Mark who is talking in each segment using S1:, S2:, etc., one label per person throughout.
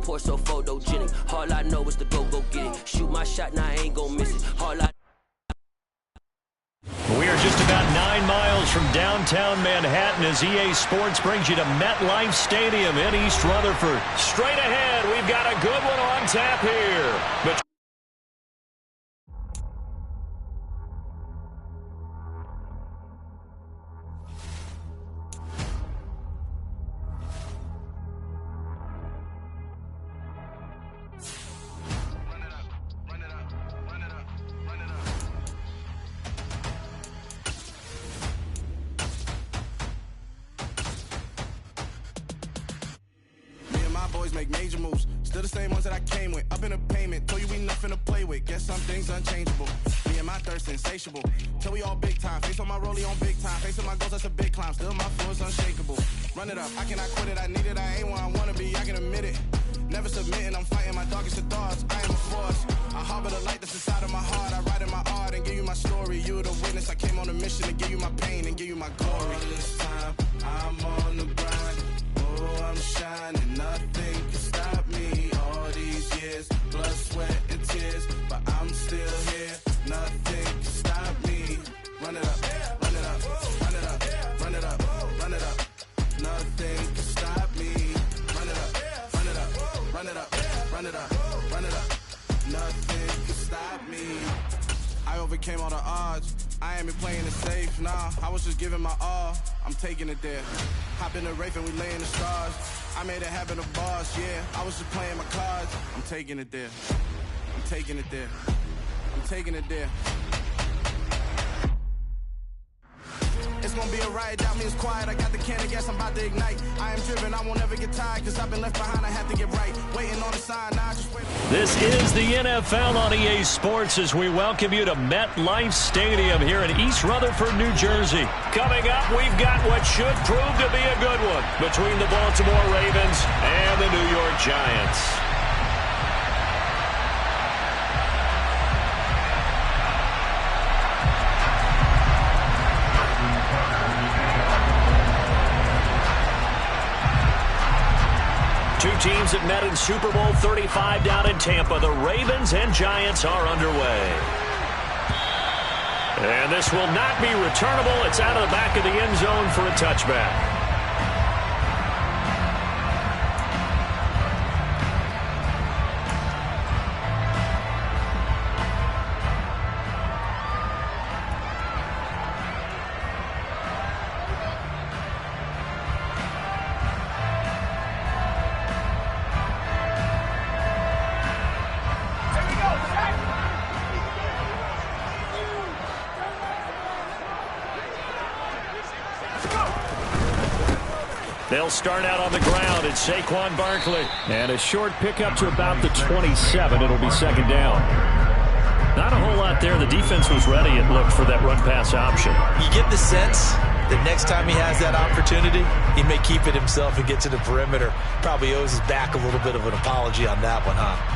S1: Porsche so photogenic. All I know is to go get it. Shoot my shot, now I ain't gon' miss it.
S2: We are just about 9 miles from downtown Manhattan as EA Sports brings you to MetLife Stadium in East Rutherford. Straight ahead, we've got a good one on tap here.
S3: Make major moves, still the same ones that I came with. Up in a payment, told you we nothing to play with. Guess some things unchangeable. Me and my thirst insatiable. Till we all big time. Face on my rollie on big time. Facing my goals, that's a big climb. Still my flow is unshakable. Run it up, I cannot quit it. I need it, I ain't where I wanna be. I can admit it. Never submitting, I'm fighting my darkest of thoughts. I am a force. I harbor the light that's inside of my heart. I write in my art and give you my story. You the witness. I came on a mission to give you my pain and give you my glory. All this time, I'm on the grind. Oh, I'm shining. Nothing can stop me. All these years, blood, sweat, and tears, but I'm still here. Nothing can stop me. Run it up, run it up, run it up, run it up, run it up. Nothing can stop me. Run it up, run it up, run it up, run it up, run it up. Nothing can stop me. I overcame all the odds. I ain't been playing it safe, nah. I was just giving my all. I'm taking it there. Hop in the Wraith and we laying the stars. I made it happen, the boss, yeah. I was just playing my cards. I'm taking it there. I'm taking it there. I'm taking it there. It's gonna be a riot, doubt me it's quiet. I got the can of gas, I'm about to ignite. I am driven, I won't ever get tired, cause I've been left behind, I have to get right. Waiting on the sign, now I just wait.
S2: This is the NFL on EA Sports as we welcome you to MetLife Stadium here in East Rutherford, New Jersey. Coming up, we've got what should prove to be a good one between the Baltimore Ravens and the New York Giants. Two teams that met in Super Bowl 35 down in Tampa. The Ravens and Giants are underway. And this will not be returnable. It's out of the back of the end zone for a touchback. They'll start out on the ground. It's Saquon Barkley. And a short pickup to about the 27. It'll be second down. Not a whole lot there. The defense was ready, it looked, for that run-pass option.
S4: You get the sense that next time he has that opportunity, he may keep it himself and get to the perimeter. Probably owes his back a little bit of an apology on that one, huh?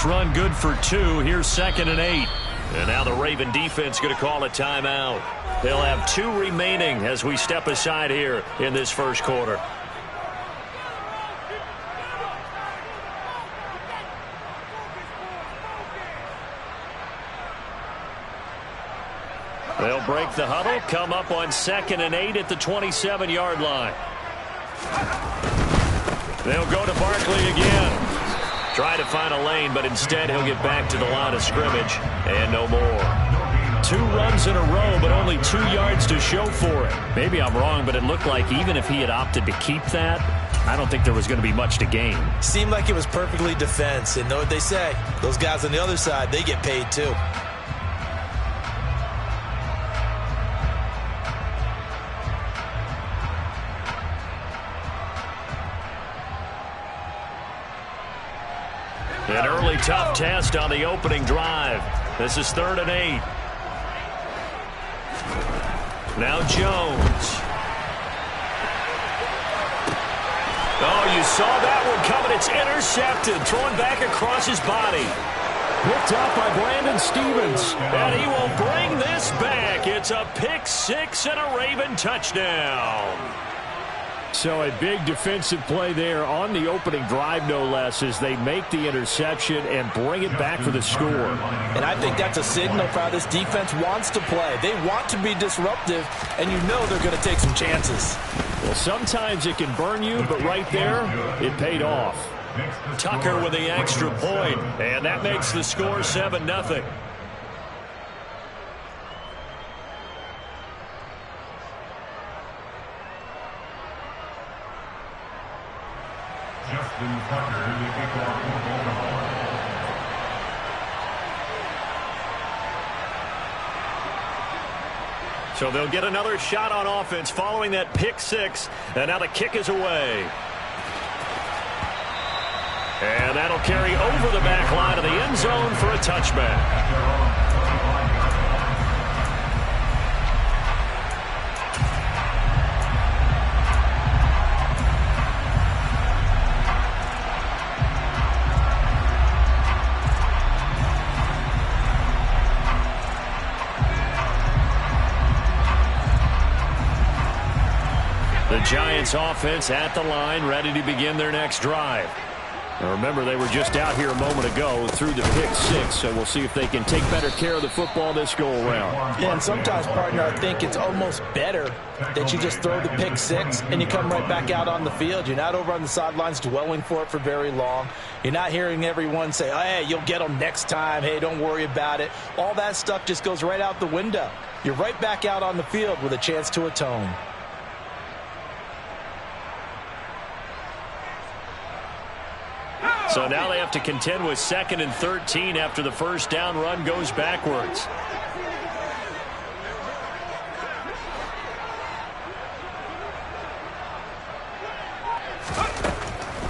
S2: Run good for 2. Here's 2nd and 8. And now the Raven defense going to call a timeout. They'll have 2 remaining as we step aside here in this first quarter. They'll break the huddle, come up on 2nd and 8 at the 27-yard line. They'll go to Barkley again. Try to find a lane, but instead he'll get back to the line of scrimmage and no more. 2 runs in a row, but only 2 yards to show for it. Maybe I'm wrong, but it looked like even if he had opted to keep that, I don't think there was going to be much to gain.
S4: Seemed like it was perfectly defense, and know what they say. Those guys on the other side, they get paid too.
S2: An early tough test on the opening drive. This is 3rd and 8. Now Jones. Oh, you saw that one coming. It's intercepted, thrown back across his body. Picked up by Brandon Stevens, and he will bring this back. It's a pick six and a Raven touchdown. So a big defensive play there on the opening drive, no less, as they make the interception and bring it back for the score.
S4: And I think that's a signal for how this defense wants to play. They want to be disruptive, and you know they're going to take some chances.
S2: Well, sometimes it can burn you, but right there, it paid off. Tucker with the extra point, and that makes the score 7-0. So they'll get another shot on offense following that pick six, and now the kick is away. And that'll carry over the back line of the end zone for a touchback. The Giants offense at the line, ready to begin their next drive. Now remember, they were just out here a moment ago through the pick six, so we'll see if they can take better care of the football this go-around.
S4: Yeah, and sometimes, partner, I think it's almost better that you just throw the pick six and you come right back out on the field. You're not over on the sidelines dwelling for it for very long. You're not hearing everyone say, oh, hey, you'll get them next time. Hey, don't worry about it. All that stuff just goes right out the window. You're right back out on the field with a chance to atone.
S2: So now they have to contend with 2nd and 13 after the first down run goes backwards.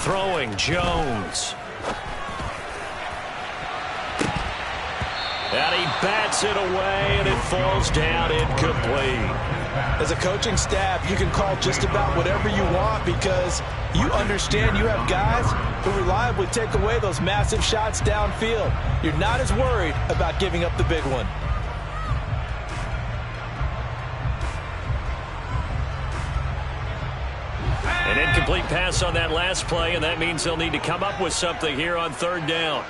S2: Throwing Jones. And he bats it away, and it falls down incomplete.
S4: As a coaching staff, you can call just about whatever you want because you understand you have guys who reliably take away those massive shots downfield. You're not as worried about giving up the big one.
S2: An incomplete pass on that last play, and that means they'll need to come up with something here on 3rd down.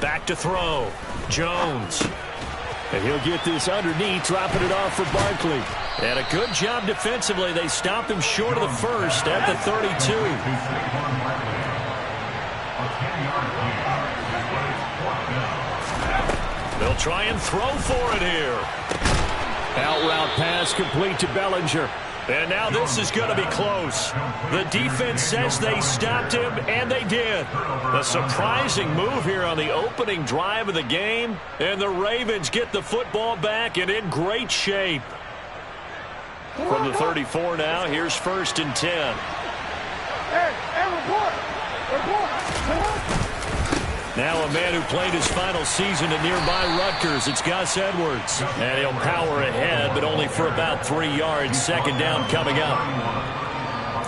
S2: Back to throw. Jones. And he'll get this underneath, dropping it off for Barkley. And a good job defensively. They stopped him short of the first at the 32. They'll try and throw for it here. Out route pass complete to Bellinger. And now this is going to be close. The defense says they stopped him, and they did. A surprising move here on the opening drive of the game, and the Ravens get the football back and in great shape. From the 34 now, here's 1st and 10. Now a man who played his final season at nearby Rutgers. It's Gus Edwards. And he'll power ahead, but only for about 3 yards. 2nd down coming up.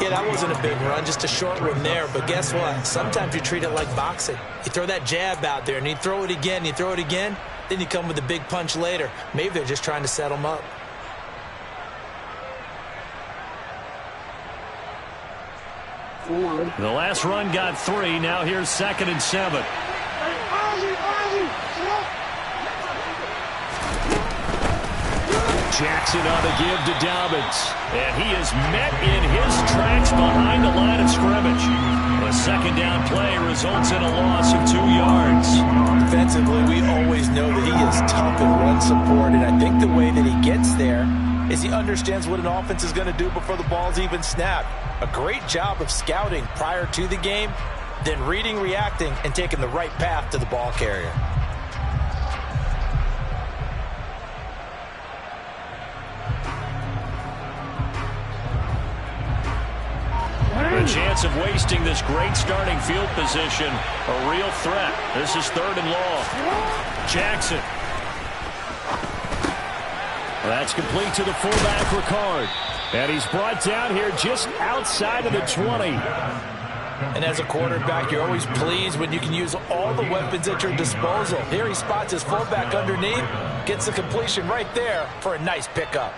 S4: Yeah, that wasn't a big run, just a short one there. But guess what? Sometimes you treat it like boxing. You throw that jab out there, and you throw it again, you throw it again, then you come with a big punch later. Maybe they're just trying to set them up.
S2: The last run got 3. Now here's 2nd and 7. Jackson on the give to Dobbins. And he is met in his tracks behind the line of scrimmage. A 2nd down play results in a loss of 2 yards.
S4: Defensively, we always know that he is tough in run support, and I think the way that he gets there is he understands what an offense is going to do before the ball's even snapped. A great job of scouting prior to the game, then reading, reacting, and taking the right path to the ball carrier.
S2: The chance of wasting this great starting field position, a real threat. This is 3rd and long. Jackson. That's complete to the fullback, Ricard. And he's brought down here just outside of the 20.
S4: And as a quarterback, you're always pleased when you can use all the weapons at your disposal. Here he spots his fullback underneath, gets the completion right there for a nice pickup.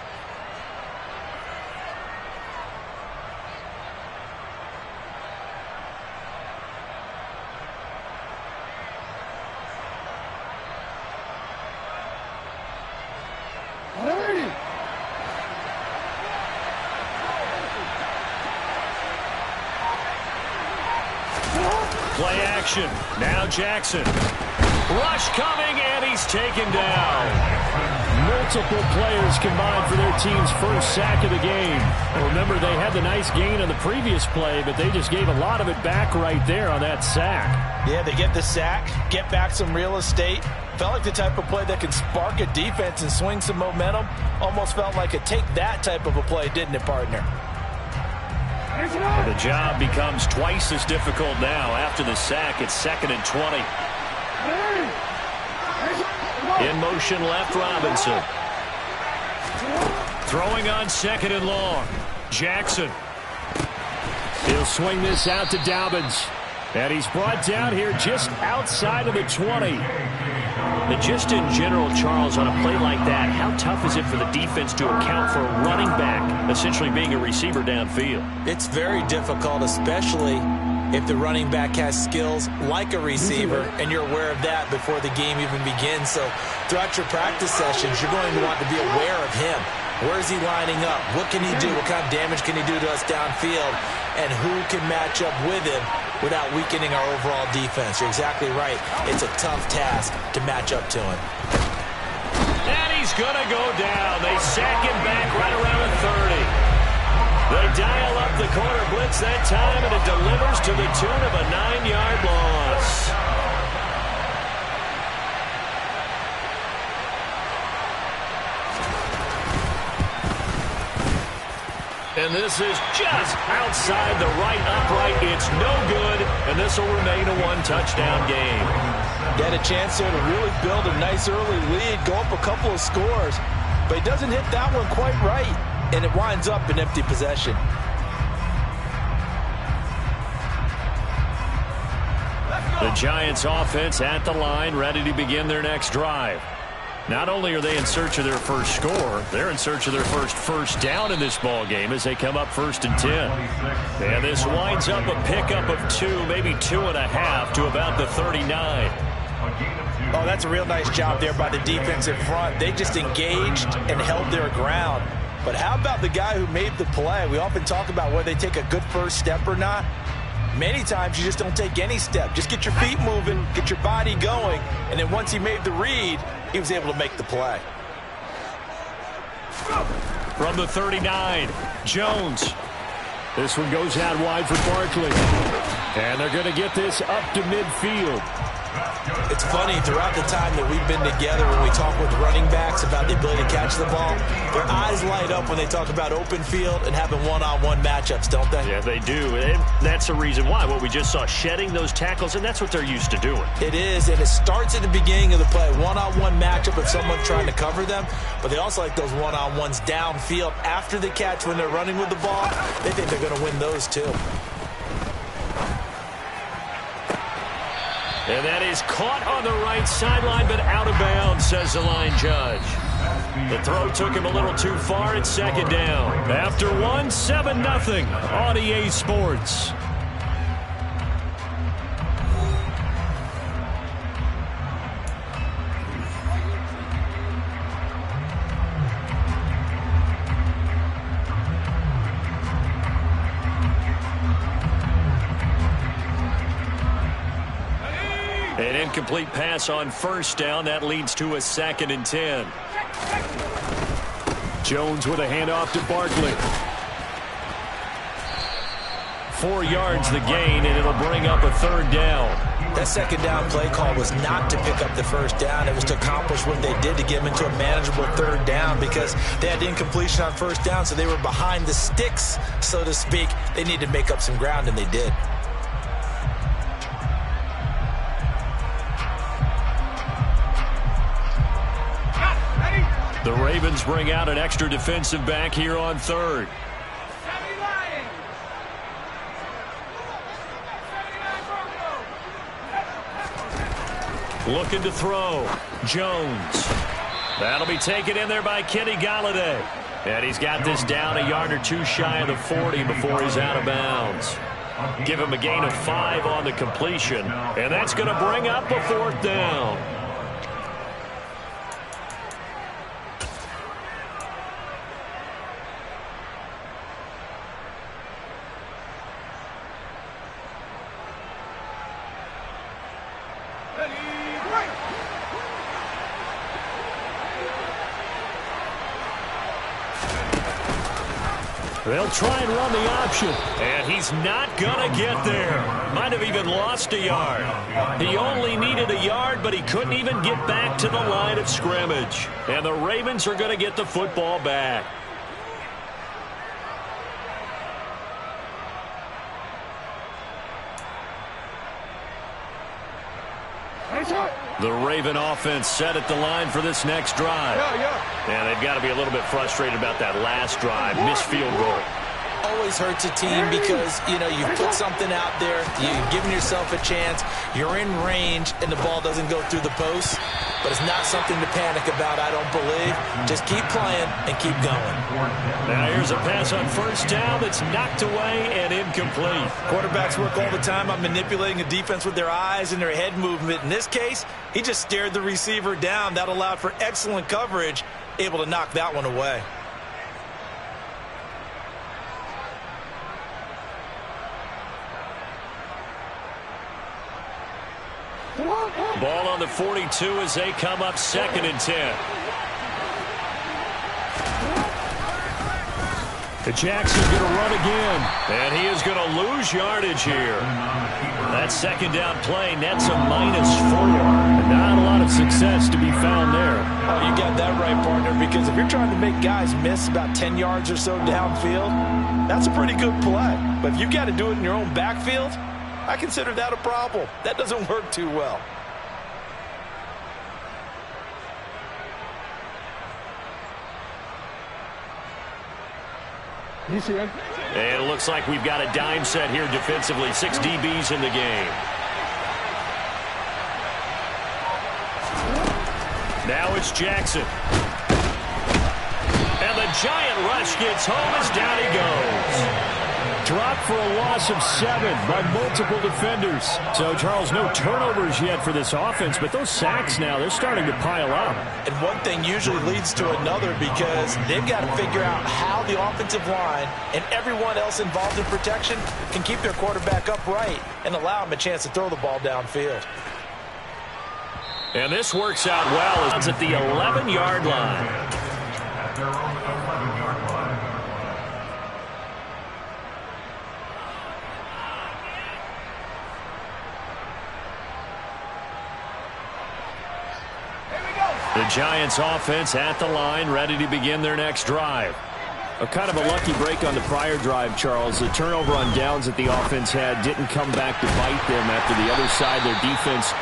S2: Play action. Now Jackson. Rush coming, and he's taken down. Multiple players combined for their team's first sack of the game. Remember, they had the nice gain on the previous play, but they just gave a lot of it back right there on that sack.
S4: Yeah, they get the sack, get back some real estate. Felt like the type of play that can spark a defense and swing some momentum. Almost felt like a take that type of a play, didn't it, partner?
S2: The job becomes twice as difficult now after the sack. It's 2nd and 20. In motion left, Robinson. Throwing on 2nd and long. Jackson. He'll swing this out to Dobbins. And he's brought down here just outside of the 20.
S1: But just in general, Charles, on a play like that, how tough is it for the defense to account for a running back essentially being a receiver downfield?
S4: It's very difficult, especially if the running back has skills like a receiver, and you're aware of that before the game even begins. So throughout your practice sessions, you're going to want to be aware of him. Where is he lining up? What can he do? What kind of damage can he do to us downfield? And who can match up with him without weakening our overall defense? You're exactly right. It's a tough task to match up to him.
S2: And he's going to go down. They sack him back right around the 30. They dial up the corner blitz that time, and it delivers to the tune of a 9-yard loss. And this is just outside the right upright. It's no good, and this will remain a one-touchdown game.
S4: He had a chance there to really build a nice early lead, go up a couple of scores, but he doesn't hit that one quite right, and it winds up an empty possession.
S2: The Giants offense at the line, ready to begin their next drive. Not only are they in search of their first score, they're in search of their first down in this ball game as they come up 1st and 10. And this winds up a pickup of 2, maybe 2.5 to about the 39.
S4: Oh, that's a real nice job there by the defensive front. They just engaged and held their ground. But how about the guy who made the play? We often talk about whether they take a good first step or not. Many times you just don't take any step. Just get your feet moving, get your body going, and then once he made the read, he was able to make the play.
S2: From the 39, Jones. This one goes out wide for Barkley. And they're going to get this up to midfield.
S4: It's funny, throughout the time that we've been together, when we talk with running backs about the ability to catch the ball, their eyes light up when they talk about open field and having one-on-one matchups, don't they?
S2: Yeah, they do. And that's the reason why. What we just saw, shedding those tackles, and that's what they're used to doing.
S4: It is, and it starts at the beginning of the play. One-on-one matchup if someone's trying to cover them, but they also like those one-on-ones downfield after the catch when they're running with the ball. They think they're going to win those too.
S2: And that is caught on the right sideline, but out of bounds, says the line judge. The throw took him a little too far. It's 2nd down. After 7-0 on EA Sports. An incomplete pass on 1st down. That leads to a 2nd and 10. Jones with a handoff to Barkley. 4 yards the gain, and it'll bring up a 3rd down.
S4: That 2nd down play call was not to pick up the 1st down. It was to accomplish what they did to get them into a manageable 3rd down because they had incompletion on 1st down, so they were behind the sticks, so to speak. They needed to make up some ground, and they did.
S2: The Ravens bring out an extra defensive back here on third. Looking to throw. Jones. That'll be taken in there by Kenny Golladay. And he's got this down a yard or two shy of the 40 before he's out of bounds. Give him a gain of 5 on the completion. And that's going to bring up a 4th down. They'll try and run the option. And he's not going to get there. Might have even lost a yard. He only needed a yard, but he couldn't even get back to the line of scrimmage. And the Ravens are going to get the football back. The Raven offense set at the line for this next drive. And they've got to be a little bit frustrated about that last drive. Missed field goal.
S4: Always hurts a team because, you put something out there, you've given yourself a chance, you're in range, and the ball doesn't go through the post. But it's not something to panic about, I don't believe. Just keep playing and keep going.
S2: Now here's a pass on first down that's knocked away and incomplete.
S4: Quarterbacks work all the time on manipulating a defense with their eyes and their head movement. In this case, he just stared the receiver down. That allowed for excellent coverage, able to knock that one away.
S2: Ball on the 42 as they come up 2nd and 10. Jackson's going to run again. And he is going to lose yardage here. That 2nd down play nets a -4. Not a lot of success to be found there.
S4: Oh, you got that right, partner, because if you're trying to make guys miss about 10 yards or so downfield, that's a pretty good play. But if you got to do it in your own backfield, I consider that a problem. That doesn't work too well.
S2: And it looks like we've got a dime set here defensively. 6 DBs in the game. Now it's Jackson. And the giant rush gets home as down he goes. Dropped for a loss of 7 by multiple defenders. So, Charles, no turnovers yet for this offense, but those sacks now, they're starting to pile up.
S4: And one thing usually leads to another because they've got to figure out how the offensive line and everyone else involved in protection can keep their quarterback upright and allow him a chance to throw the ball downfield.
S2: And this works out well. It's at the 11-yard line. The Giants offense at the line, ready to begin their next drive. A kind of a lucky break on the prior drive, Charles. The turnover on downs that the offense had didn't come back to bite them after the other side. Their defense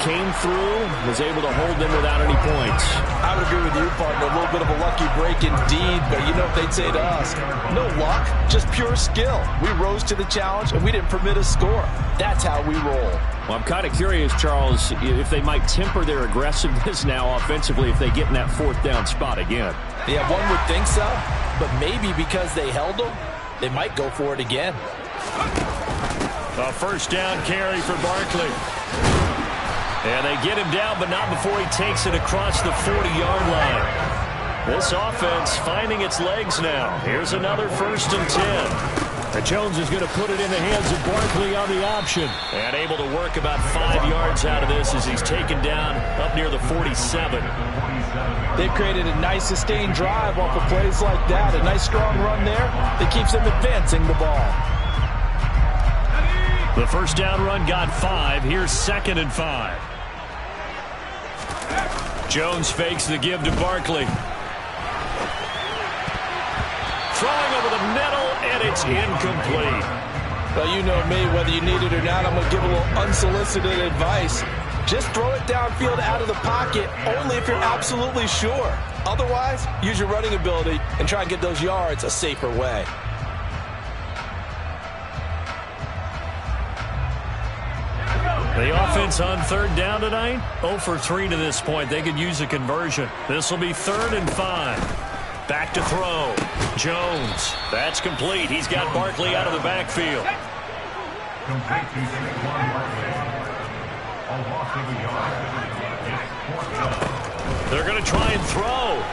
S2: came through, was able to hold them without any points.
S4: I would agree with you, partner. A little bit of a lucky break indeed, but you know what they'd say to us? No luck, just pure skill. We rose to the challenge, and we didn't permit a score. That's how we roll.
S2: Well, I'm kind of curious, Charles, if they might temper their aggressiveness now offensively if they get in that 4th down spot again.
S4: Yeah, one would think so, but maybe because they held them, they might go for it again.
S2: A 1st down carry for Barkley. And they get him down, but not before he takes it across the 40-yard line. This offense finding its legs now. Here's another 1st and 10. And Jones is going to put it in the hands of Barkley on the option. And able to work about 5 yards out of this as he's taken down up near the 47.
S4: They've created a nice sustained drive off of plays like that. A nice strong run there that keeps them advancing the ball.
S2: The 1st down run got 5. Here's 2nd and 5. Jones fakes the give to Barkley. Throwing over the middle, and it's incomplete.
S4: Well, you know me, whether you need it or not, I'm going to give a little unsolicited advice. Just throw it downfield out of the pocket only if you're absolutely sure. Otherwise, use your running ability and try and get those yards a safer way.
S2: The offense on third down tonight, 0 for 3 to this point. They could use a conversion. This will be 3rd and 5. Back to throw. Jones. That's complete. He's got Barkley out of the backfield. They're going to try and throw.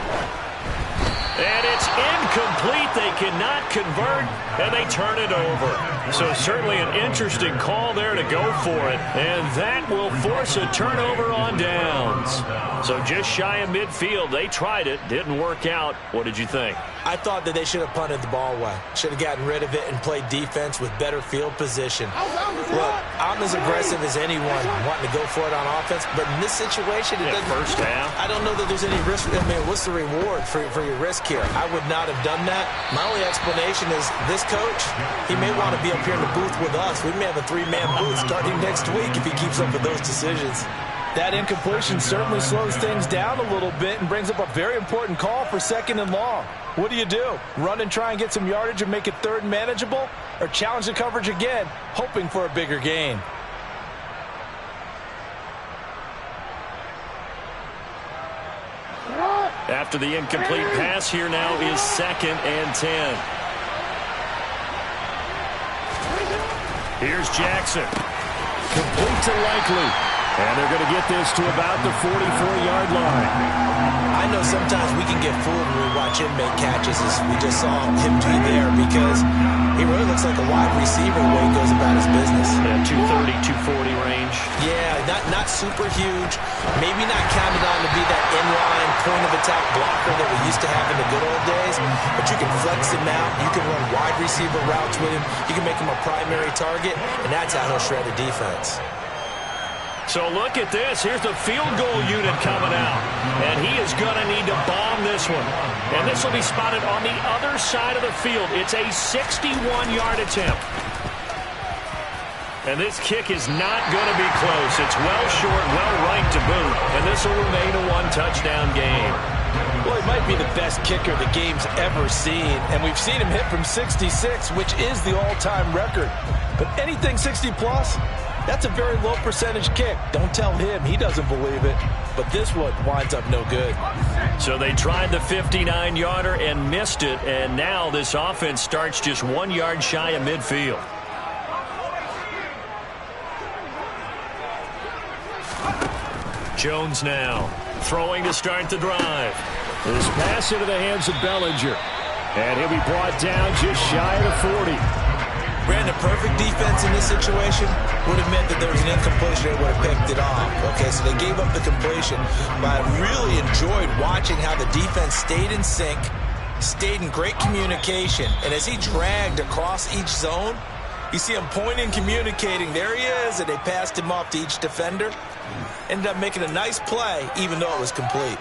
S2: And it's incomplete. They cannot convert, and they turn it over. So certainly an interesting call there to go for it. And that will force a turnover on downs. So just shy of midfield. They tried it. Didn't work out. What did you think?
S4: I thought that they should have punted the ball away. Should have gotten rid of it and played defense with better field position. Look, I'm as aggressive as anyone wanting to go for it on offense, but in this situation, it doesn't.
S2: First half.
S4: I don't know that there's any risk. I mean, what's the reward for your risk here? I would not have done that. My only explanation is this coach, he may want to be up here in the booth with us. We may have a 3-man booth starting next week if he keeps up with those decisions. That incompletion certainly slows things down a little bit and brings up a very important call for 2nd and long. What do? Run and try and get some yardage and make it 3rd and manageable? Or challenge the coverage again, hoping for a bigger gain?
S2: After the incomplete pass, here now is 2nd and 10. Here's Jackson. Complete to Likely. And they're going to get this to about the 44-yard line.
S4: I know sometimes we can get fooled when we watch inmate catches, as we just saw him do there, because he really looks like a wide receiver the way he goes about his business.
S2: Yeah, 230, 240 range.
S4: Yeah, not super huge. Maybe not counted on to be that inline point-of-attack blocker that we used to have in the good old days, but you can flex him out. You can run wide receiver routes with him. You can make him a primary target, and that's how he'll shred a defense.
S2: So look at this. Here's the field goal unit coming out. And he is going to need to bomb this one. And this will be spotted on the other side of the field. It's a 61-yard attempt. And this kick is not going to be close. It's well short, well right to boot. And this will remain a 1-touchdown game.
S4: Well, he might be the best kicker the game's ever seen. And we've seen him hit from 66, which is the all-time record. But anything 60-plus, that's a very low percentage kick. Don't tell him. He doesn't believe it. But this one winds up no good.
S2: So they tried the 59-yarder and missed it. And now this offense starts just 1 yard shy of midfield. Jones now throwing to start the drive. This pass into the hands of Bellinger. And he'll be brought down just shy of the 40.
S4: Brandon, perfect defense in this situation would have meant that there was an incompletion that would have picked it off. Okay, so they gave up the completion. But I really enjoyed watching how the defense stayed in sync, stayed in great communication. And as he dragged across each zone, you see him pointing, communicating. There he is, and they passed him off to each defender. Ended up making a nice play, even though it was complete.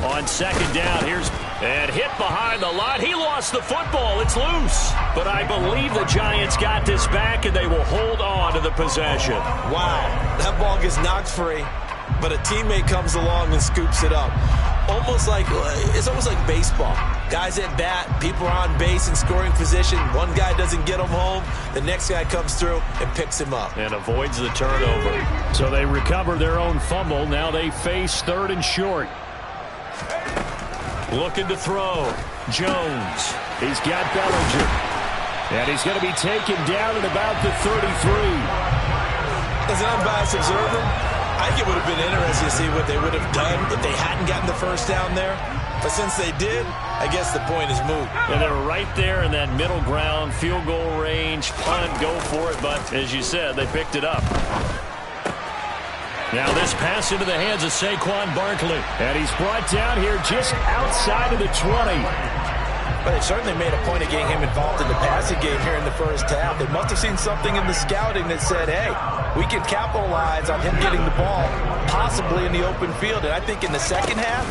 S2: On second down, and hit behind the line. He lost the football. It's loose. But I believe the Giants got this back, and they will hold on to the possession.
S4: Wow, that ball gets knocked free, but a teammate comes along and scoops it up. It's almost like baseball. Guys at bat, people are on base in scoring position. One guy doesn't get him home. The next guy comes through and picks him up.
S2: And avoids the turnover. So they recover their own fumble. Now they face 3rd and short. Looking to throw. Jones. He's got Bellinger. And he's going to be taken down at about the 33.
S4: As an unbiased observer, I think it would have been interesting to see what they would have done if they hadn't gotten the first down there. But since they did, I guess the point is moot.
S2: And they're right there in that middle ground, field goal range, punt, go for it. But as you said, they picked it up. Now this pass into the hands of Saquon Barkley. And he's brought down here just outside of the 20.
S4: But they certainly made a point of getting him involved in the passing game here in the first half. They must have seen something in the scouting that said, hey, we can capitalize on him getting the ball, possibly in the open field. And I think in the second half,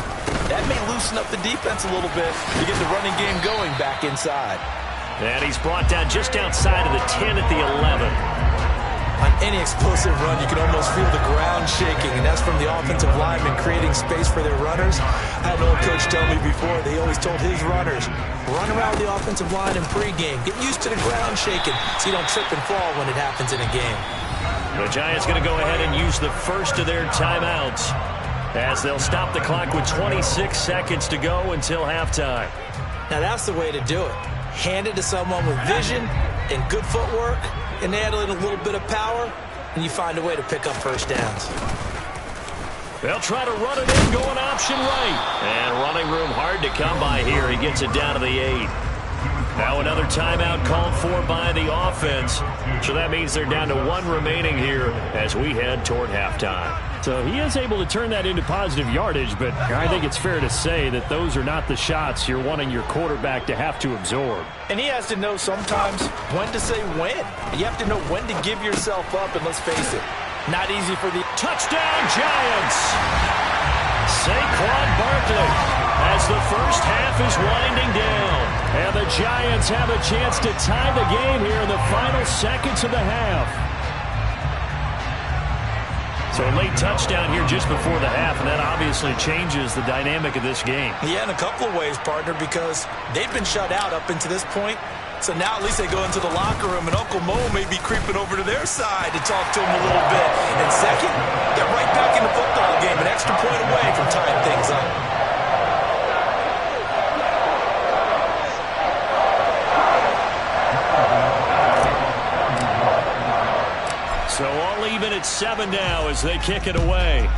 S4: that may loosen up the defense a little bit to get the running game going back inside.
S2: And he's brought down just outside of the 10 at the 11.
S4: On any explosive run, you can almost feel the ground shaking, and that's from the offensive linemen creating space for their runners. I had an old coach tell me before, they always told his runners, run around the offensive line in pregame. Get used to the ground shaking so you don't trip and fall when it happens in a game.
S2: The Giants going to go ahead and use the first of their timeouts as they'll stop the clock with 26 seconds to go until halftime.
S4: Now that's the way to do it. Hand it to someone with vision and good footwork, and add in a little bit of power, and you find a way to pick up first downs.
S2: They'll try to run it in, going option right. And running room hard to come by here. He gets it down to the 8. Now another timeout called for by the offense. So that means they're down to 1 remaining here as we head toward halftime.
S1: So he is able to turn that into positive yardage, but I think it's fair to say that those are not the shots you're wanting your quarterback to have to absorb.
S4: And he has to know sometimes when to say when. You have to know when to give yourself up, and let's face it, not easy for the
S2: touchdown Giants. Saquon Barkley as the first half is winding down.
S1: And the Giants have a chance to tie the game here in the final seconds of the half.
S2: So a late touchdown here just before the half, and that obviously changes the dynamic of this game.
S4: Yeah, in a couple of ways, partner, because they've been shut out up until this point. So now at least they go into the locker room, and Uncle Mo may be creeping over to their side to talk to him a little bit. And second, get right back in the football game, an extra point away from tying things up.
S2: So all even at 7 now as they kick it away.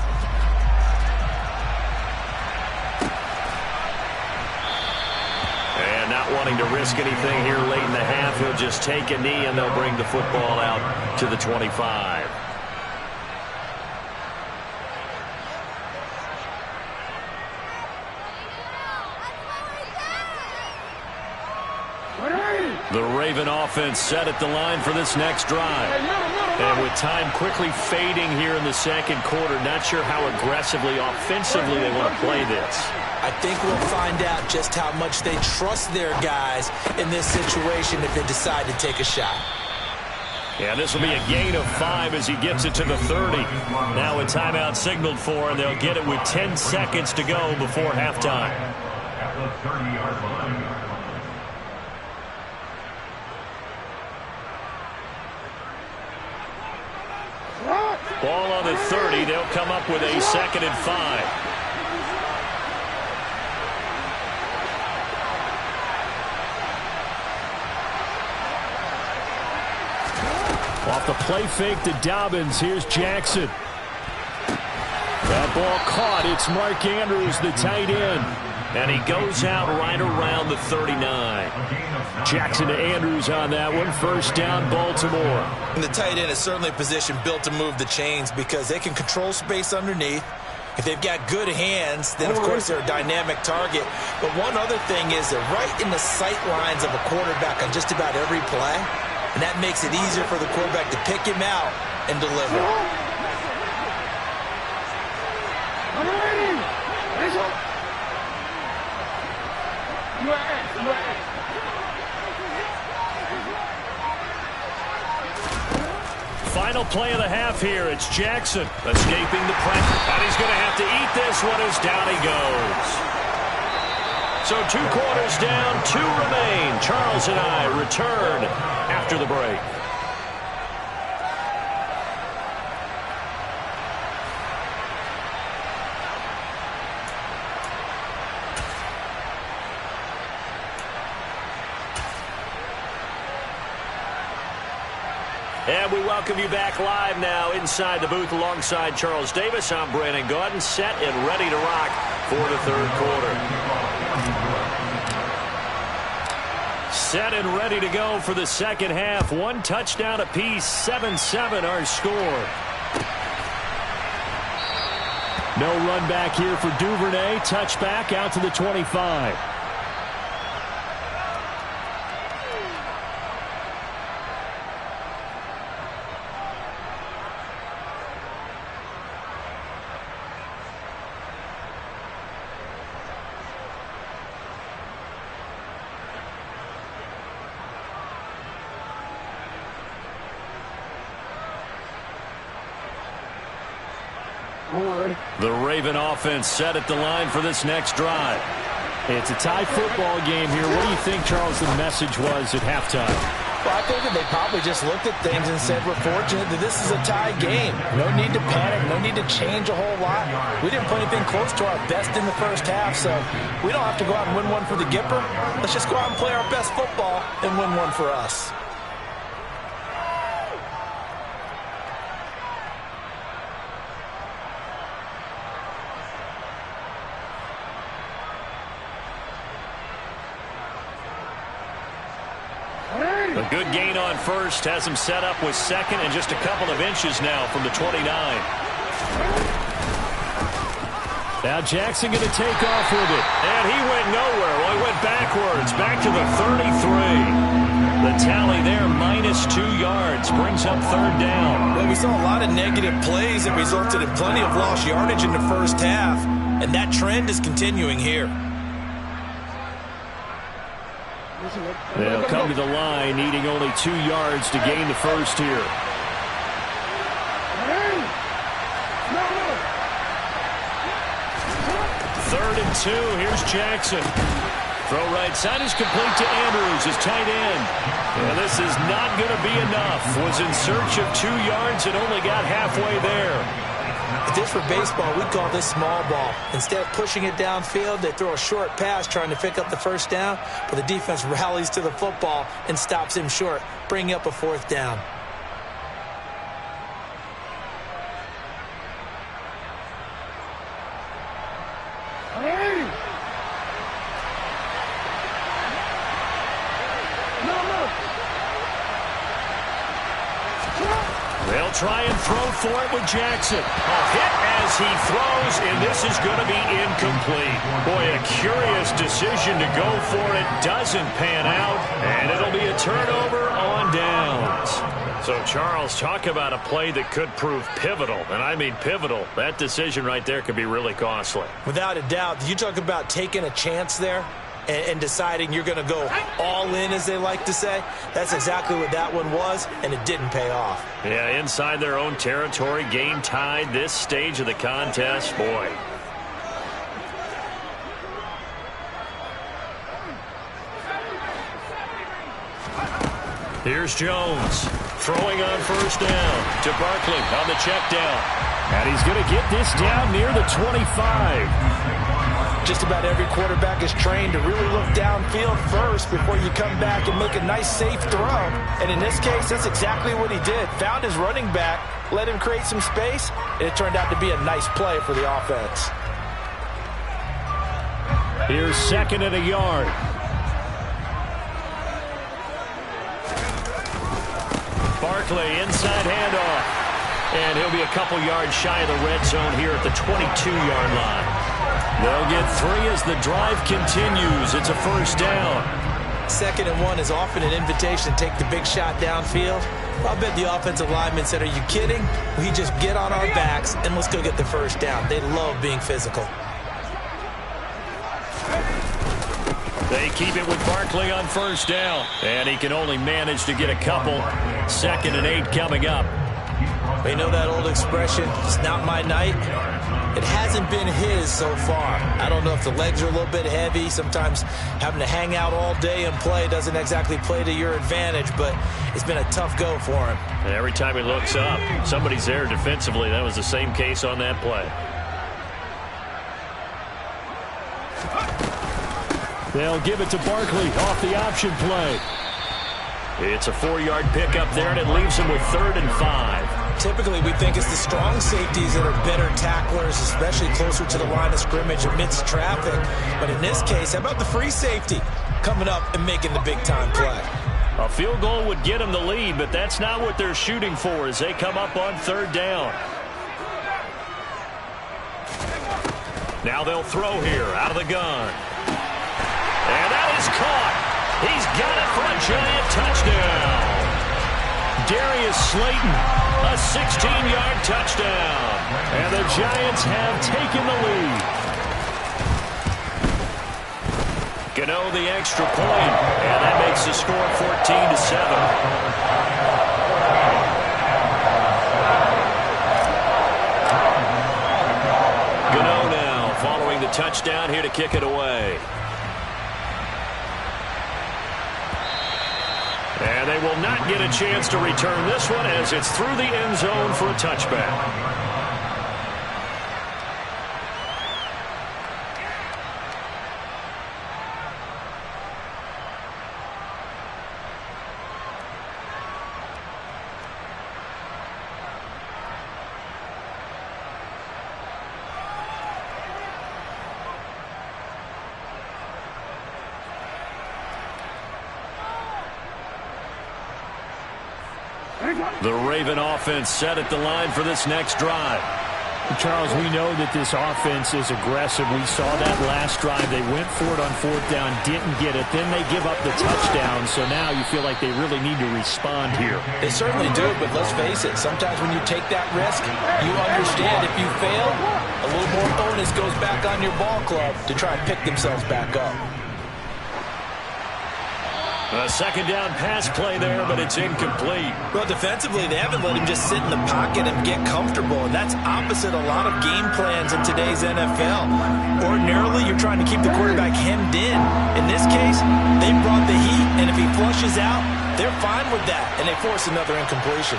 S2: And not wanting to risk anything here late in the half, he'll just take a knee and they'll bring the football out to the 25. The Raven offense set at the line for this next drive. And with time quickly fading here in the second quarter, not sure how aggressively, offensively they want to play this.
S4: I think we'll find out just how much they trust their guys in this situation if they decide to take a shot.
S2: Yeah, this will be a gain of 5 as he gets it to the 30. Now a timeout signaled for, and they'll get it with 10 seconds to go before halftime.
S5: At the 30-yard line.
S2: Ball on the 30. They'll come up with a 2nd and 5.
S1: Off the play fake to Dobbins. Here's Jackson. That ball caught. It's Mark Andrews, the tight end.
S2: And he goes out right around the 39.
S1: Jackson to Andrews on that one. First down, Baltimore.
S4: And the tight end is certainly a position built to move the chains because they can control space underneath. If they've got good hands, then, of course, they're a dynamic target. But one other thing is they're right in the sight lines of a quarterback on just about every play. And that makes it easier for the quarterback to pick him out and deliver.
S2: Final play of the half here. It's Jackson escaping the pressure. And he's going to have to eat this one as down he goes. So 2 quarters down, 2 remain. Charles and I return after the break. And we welcome you back live now inside the booth alongside Charles Davis. I'm Brandon Gaudin, set and ready to rock for the third quarter. Set and ready to go for the second half. 1 touchdown apiece, 7-7 our score.
S1: No run back here for Duvernay. Touchback out to the 25.
S2: The Raven offense set at the line for this next drive.
S1: It's a tie football game here. What do you think, Charles, the message was at halftime?
S4: Well, I think that they probably just looked at things and said, we're fortunate that this is a tie game. No need to panic. No need to change a whole lot. We didn't play anything close to our best in the first half, so we don't have to go out and win one for the Gipper. Let's just go out and play our best football and win one for us.
S2: A good gain on first has him set up with second and just a couple of inches now from the 29.
S1: Now Jackson going to take off with it.
S2: And he went nowhere. Well, he went backwards, back to the 33. The tally there, -2 yards, brings up third down.
S4: Well, we saw a lot of negative plays that resulted in plenty of lost yardage in the first half, and that trend is continuing here.
S1: They'll come to the line, needing only 2 yards to gain the first here.
S2: Third and 2. Here's Jackson. Throw right side is complete to Andrews, his tight end. And this is not going to be enough. Was in search of 2 yards and only got halfway there.
S4: If this were baseball, we'd call this small ball. Instead of pushing it downfield, they throw a short pass trying to pick up the first down, but the defense rallies to the football and stops him short, bringing up a fourth down.
S2: They'll try and throw for it with Jackson. A hit as he throws, and this is going to be incomplete. Boy, a curious decision to go for it. Doesn't pan out, and it'll be a turnover on downs. So, Charles, talk about a play that could prove pivotal, and I mean pivotal. That decision right there could be really costly.
S4: Without a doubt. You talk about taking a chance there and deciding you're going to go all in, as they like to say. That's exactly what that one was, and it didn't pay off.
S2: Yeah, inside their own territory, game tied this stage of the contest. Boy. Here's Jones throwing on first down to Barkley on the check down.
S1: And he's going to get this down near the 25.
S4: Just about every quarterback is trained to really look downfield first before you come back and make a nice, safe throw. And in this case, that's exactly what he did. Found his running back, let him create some space, and it turned out to be a nice play for the offense.
S1: Here's second and a yard.
S2: Barkley, inside handoff. And he'll be a couple yards shy of the red zone here at the 22-yard line. They'll get 3 as the drive continues. It's a first down.
S4: 2nd and 1 is often an invitation to take the big shot downfield. I bet the offensive lineman said, are you kidding? We just get on our backs and let's go get the first down. They love being physical.
S2: They keep it with Barkley on first down. And he can only manage to get a couple. 2nd and 8 coming up.
S4: You know that old expression, it's not my night? It hasn't been his so far. I don't know if the legs are a little bit heavy. Sometimes having to hang out all day and play doesn't exactly play to your advantage, but it's been a tough go for him.
S2: And every time he looks up, somebody's there defensively. That was the same case on that play.
S1: They'll give it to Barkley off the option play.
S2: It's a 4-yard pickup there, and it leaves him with 3rd and 5.
S4: Typically, we think it's the strong safeties that are better tacklers, especially closer to the line of scrimmage amidst traffic. But in this case, how about the free safety coming up and making the big-time play?
S2: A field goal would get them the lead, but that's not what they're shooting for as they come up on 3rd down. Now they'll throw here out of the gun. And that is caught. He's got it for a giant touchdown. Darius Slayton, a 16-yard touchdown. And the Giants have taken the lead. Gano the extra point, and that makes the score 14-7. touchdown here to kick it away. And they will not get a chance to return this one as it's through the end zone for a touchback. The Raven offense set at the line for this next drive.
S1: Charles, we know that this offense is aggressive. We saw that last drive. They went for it on fourth down, didn't get it. Then they give up the touchdown. So now you feel like they really need to respond here.
S4: They certainly do, but let's face it. Sometimes when you take that risk, you understand if you fail, a little more onus goes back on your ball club to try and pick themselves back up.
S2: A second down pass play there, but it's incomplete.
S4: Well, defensively, they haven't let him just sit in the pocket and get comfortable, and that's opposite a lot of game plans in today's NFL. Ordinarily, you're trying to keep the quarterback hemmed in. In this case, they brought the heat, and if he flushes out, they're fine with that, and they force another incompletion.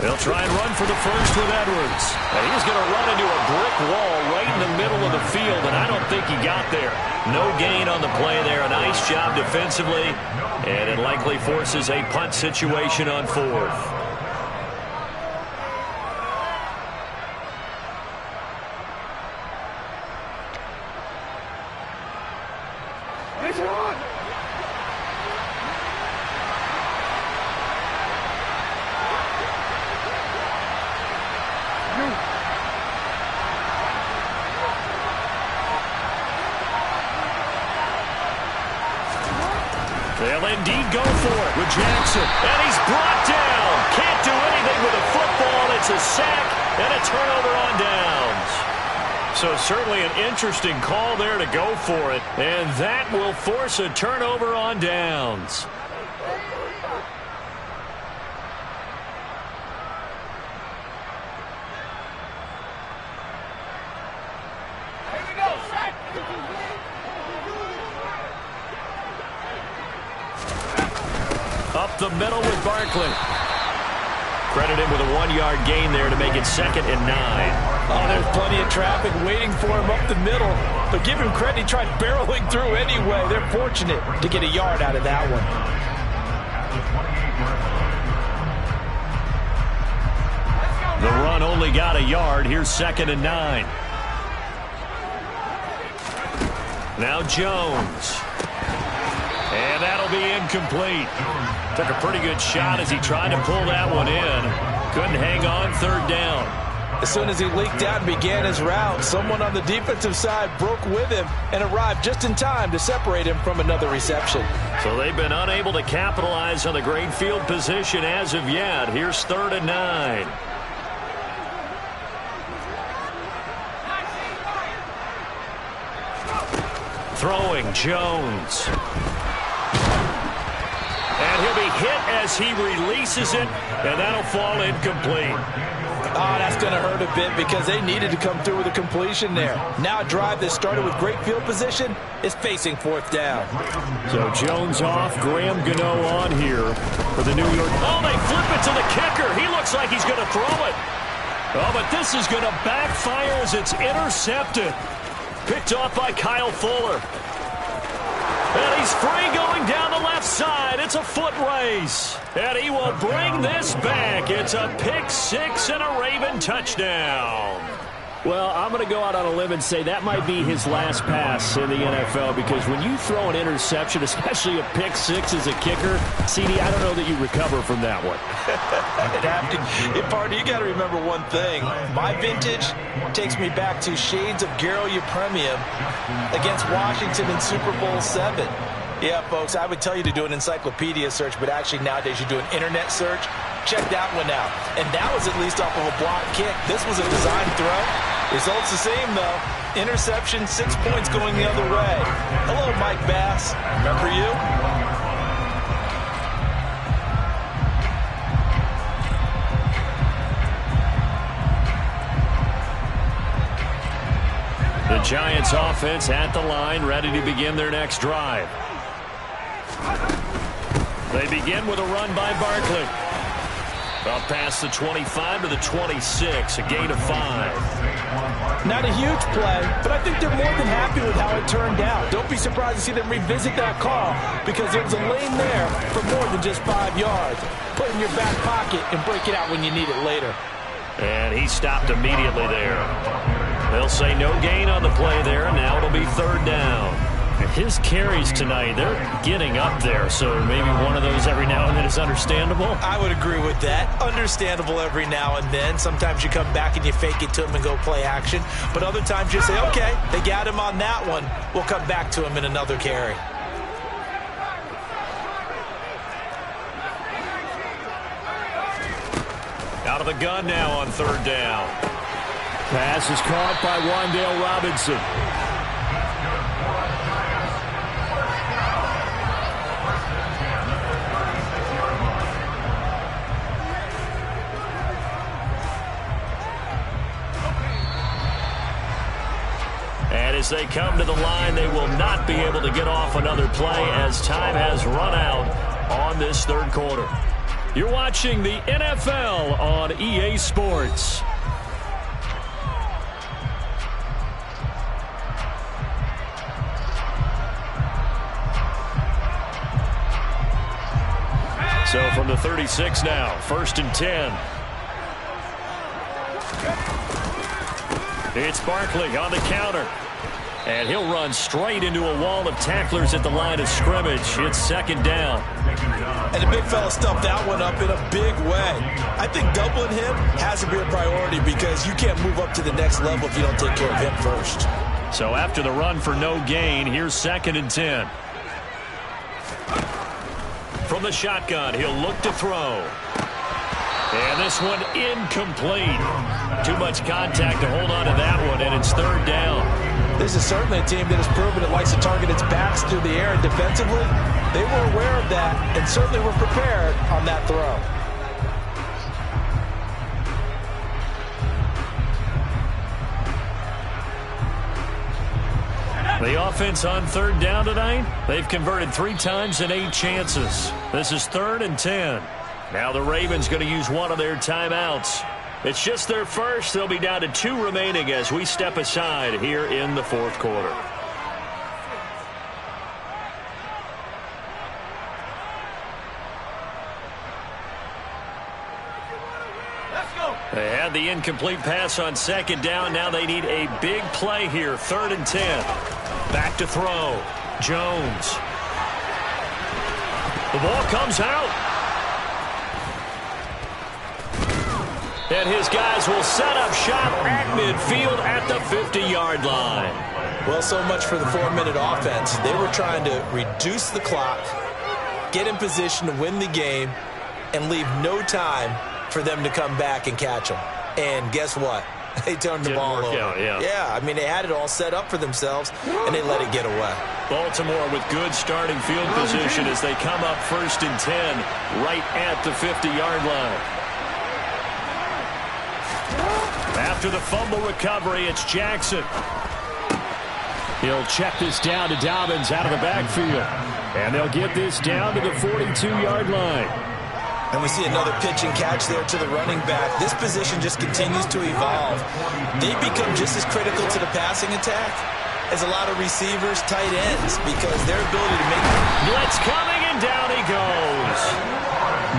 S2: They'll try and run for the first with Edwards. And he's going to run into a brick wall right in the middle of the field, and I don't think he got there. No gain on the play there. A nice job defensively, and it likely forces a punt situation on fourth. They'll indeed go for it with Jackson. And he's brought down. Can't do anything with a football. It's a sack and a turnover on downs. So certainly an interesting call there to go for it. And that will force a turnover on downs. Up the middle with Barkley. Credit him with a 1-yard gain there to make it 2nd and 9.
S4: Oh, there's plenty of traffic waiting for him up the middle. But give him credit, he tried barreling through anyway. They're fortunate to get a yard out of that one.
S2: The run only got a yard. Here's 2nd and 9. Now Jones. And that'll be incomplete. Took a pretty good shot as he tried to pull that one in. Couldn't hang on 3rd down.
S4: As soon as he leaked out and began his route, someone on the defensive side broke with him and arrived just in time to separate him from another reception.
S2: So they've been unable to capitalize on the great field position as of yet. Here's 3rd and 9. Throwing Jones. And he'll be hit as he releases it, and that'll fall incomplete.
S4: Oh, that's going to hurt a bit because they needed to come through with a completion there. Now a drive that started with great field position is facing 4th down.
S1: So Jones off, Graham Gano on here for the New York.
S2: Oh, they flip it to the kicker. He looks like he's going to throw it. Oh, but this is going to backfire as it's intercepted. Picked off by Kyle Fuller. And he's free going down the left side. It's a foot race. And he will bring this back. It's a pick 6 and a Raven touchdown.
S1: Well, I'm going to go out on a limb and say that might be his last pass in the NFL, because when you throw an interception, especially a pick 6 as a kicker, CD, I don't know that you recover from that one.
S4: Party, you got to remember one thing. My vintage takes me back to shades of Garo Yepremian against Washington in Super Bowl 7. Yeah, folks, I would tell you to do an encyclopedia search, but actually nowadays you do an internet search. Check that one out. And that was at least off of a block kick. This was a design throw. Results the same, though. Interception, 6 points going the other way. Hello, Mike Bass. Remember you?
S2: Giants offense at the line, ready to begin their next drive. They begin with a run by Barkley. Up past the 25 to the 26, a gain of 5.
S4: Not a huge play, but I think they're more than happy with how it turned out. Don't be surprised to see them revisit that call because there was a lane there for more than just 5 yards. Put it in your back pocket and break it out when you need it later.
S2: And he stopped immediately there. They'll say no gain on the play there, and now it'll be 3rd down.
S1: His carries tonight, they're getting up there, so maybe one of those every now and then is understandable.
S4: I would agree with that. Understandable every now and then. Sometimes you come back and you fake it to him and go play action. But other times you say, okay, they got him on that one. We'll come back to him in another carry.
S2: Out of the gun now on 3rd down.
S1: Pass is caught by Wan'Dale Robinson.
S2: And as they come to the line, they will not be able to get off another play as time has run out on this 3rd quarter.
S1: You're watching the NFL on EA Sports.
S2: So from the 36 now, 1st and 10. It's Barkley on the counter. And he'll run straight into a wall of tacklers at the line of scrimmage. It's 2nd down.
S4: And the big fella stuffed that one up in a big way. I think doubling him has to be a priority because you can't move up to the next level if you don't take care of him first.
S2: So after the run for no gain, here's 2nd and 10. From the shotgun, he'll look to throw. And this one incomplete. Too much contact to hold on to that one, and it's 3rd down.
S4: This is certainly a team that has proven it likes to target its backs through the air, and defensively, they were aware of that and certainly were prepared on that throw.
S2: The offense on 3rd down tonight, they've converted 3 times in 8 chances. This is 3rd and 10. Now the Ravens going to use one of their timeouts. It's just their first. They'll be down to 2 remaining as we step aside here in the 4th quarter. They had the incomplete pass on 2nd down. Now they need a big play here. 3rd and 10. Back to throw. Jones. The ball comes out. And his guys will set up shop at midfield at the 50-yard line.
S4: Well, so much for the 4-minute offense. They were trying to reduce the clock, get in position to win the game, and leave no time for them to come back and catch them. And guess what? They turned the ball over. Yeah, I mean, they had it all set up for themselves, and they let it get away.
S2: Baltimore with good starting field position as they come up 1st and 10 right at the 50-yard line. After the fumble recovery, it's Jackson.
S1: He'll check this down to Dobbins out of the backfield. And they'll get this down to the 42-yard line.
S4: And we see another pitch and catch there to the running back. This position just continues to evolve. They become just as critical to the passing attack as a lot of receivers, tight ends, because their ability to make...
S2: Blitz coming, and down he goes.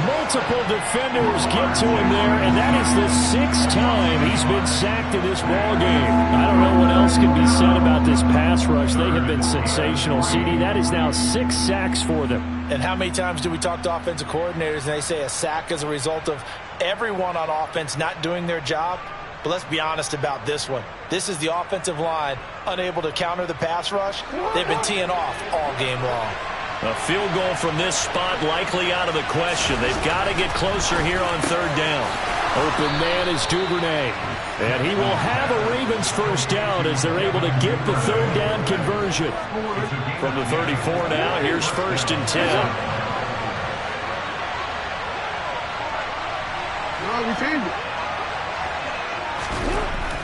S1: Multiple defenders get to him there, and that is the 6th time he's been sacked in this ballgame. I don't know what else can be said about this pass rush. They have been sensational, CD. That is now 6 sacks for them.
S4: And how many times do we talk to offensive coordinators and they say a sack is a result of everyone on offense not doing their job? But let's be honest about this one. This is the offensive line unable to counter the pass rush. They've been teeing off all game long.
S2: A field goal from this spot likely out of the question. They've got to get closer here on 3rd down.
S1: Open man is Duvernay. And he will have a Ravens 1st down as they're able to get the 3rd down conversion.
S2: From the 34 now, here's 1st and 10.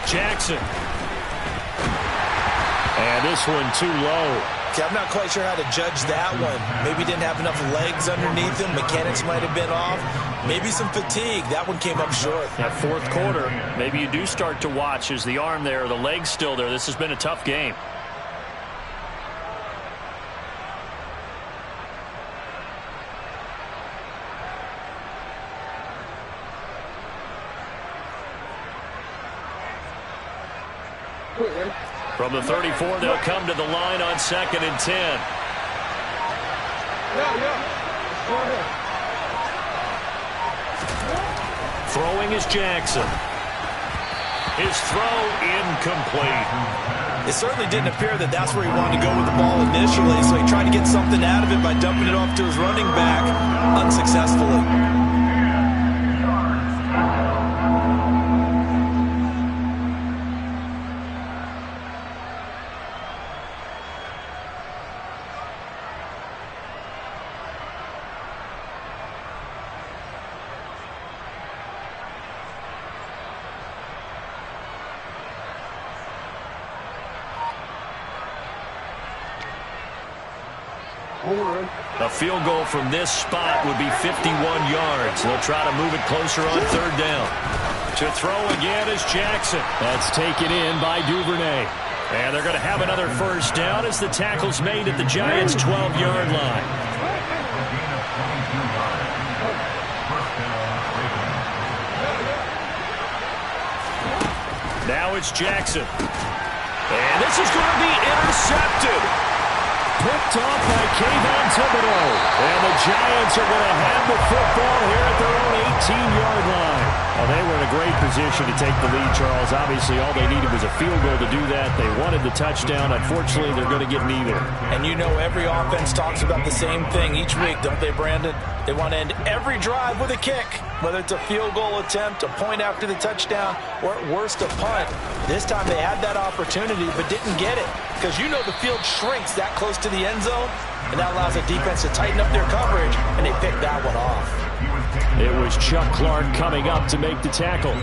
S2: Jackson.
S1: And this one too low.
S4: Okay, I'm not quite sure how to judge that one. Maybe didn't have enough legs underneath him. Mechanics might have been off. Maybe some fatigue. That one came up short.
S1: That fourth quarter, maybe you do start to watch. Is the arm there, the leg's still there? This has been a tough game. From the 34, they'll come to the line on 2nd and 10. Throwing is Jackson. His throw incomplete.
S4: It certainly didn't appear that that's where he wanted to go with the ball initially, so he tried to get something out of it by dumping it off to his running back unsuccessfully.
S1: A field goal from this spot would be 51 yards. They'll try to move it closer on 3rd down. To throw again is Jackson. That's taken in by Duvernay. And they're going to have another 1st down as the tackle's made at the Giants' 12-yard line. Now it's Jackson. And this is going to be intercepted. Picked off by Kayvon Thibodeau. And the Giants are going to have the football here at their own 18-yard line. Well, they were in a great position to take the lead, Charles. Obviously, all they needed was a field goal to do that. They wanted the touchdown. Unfortunately, they're going to get neither.
S4: And you know every offense talks about the same thing each week, don't they, Brandon? They want to end every drive with a kick, whether it's a field goal attempt, a point after the touchdown, or at worst, a punt. This time they had that opportunity but didn't get it because you know the field shrinks that close to the end zone, and that allows the defense to tighten up their coverage, and they picked that one off.
S1: It was Chuck Clark coming up to make the tackle.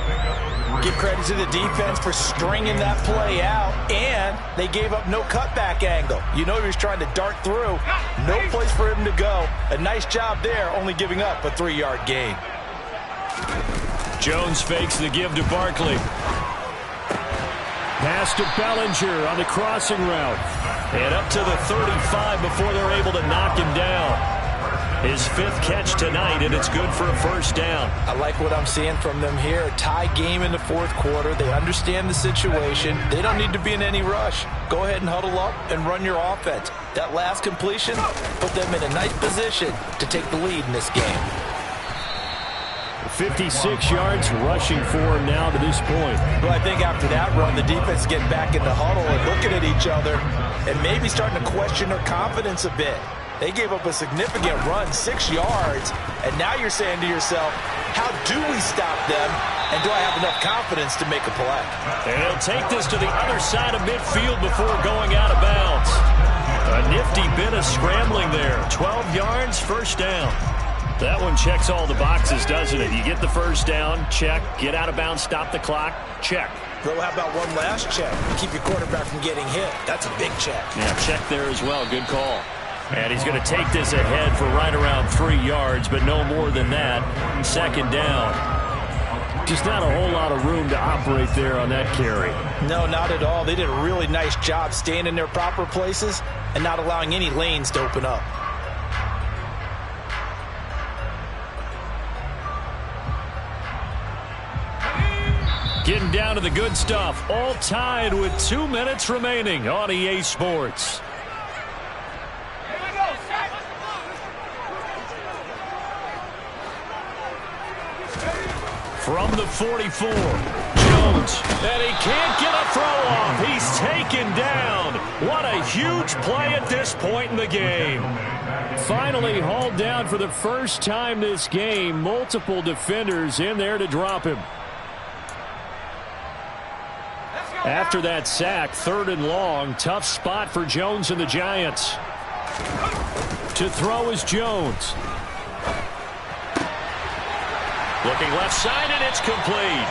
S4: Give credit to the defense for stringing that play out, and they gave up no cutback angle. You know he was trying to dart through. No place for him to go. A nice job there, only giving up a 3-yard gain.
S1: Jones fakes the give to Barkley. Pass to Bellinger on the crossing route. And up to the 35 before they're able to knock him down. His 5th catch tonight, and it's good for a 1st down.
S4: I like what I'm seeing from them here. A tie game in the 4th quarter. They understand the situation. They don't need to be in any rush. Go ahead and huddle up and run your offense. That last completion put them in a nice position to take the lead in this game.
S1: 56 yards rushing for him now to this point.
S4: Well, I think after that run, the defense is getting back in the huddle and looking at each other and maybe starting to question their confidence a bit. They gave up a significant run, 6 yards, and now you're saying to yourself, how do we stop them, and do I have enough confidence to make a play?
S1: And he'll take this to the other side of midfield before going out of bounds. A nifty bit of scrambling there. 12 yards, 1st down. That one checks all the boxes, doesn't it? You get the 1st down, check. Get out of bounds, stop the clock, check.
S4: Though, how about one last check? Keep your quarterback from getting hit. That's a big check.
S1: Yeah, check there as well. Good call. And he's going to take this ahead for right around 3 yards, but no more than that. 2nd down. Just not a whole lot of room to operate there on that carry.
S4: No, not at all. They did a really nice job staying in their proper places and not allowing any lanes to open up.
S1: Getting down to the good stuff. All tied with 2 minutes remaining on EA Sports. From the 44, Jones, and he can't get a throw off. He's taken down. What a huge play at this point in the game. Finally hauled down for the first time this game. Multiple defenders in there to drop him. After that sack, 3rd and long, tough spot for Jones and the Giants. To throw is Jones. Looking left side, and it's complete.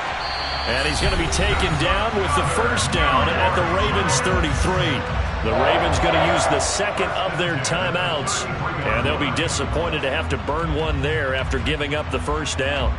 S2: And he's going to be taken down with the first down at the Ravens 33. The Ravens going to use the second of their timeouts, and they'll be disappointed to have to burn one there after giving up the first down.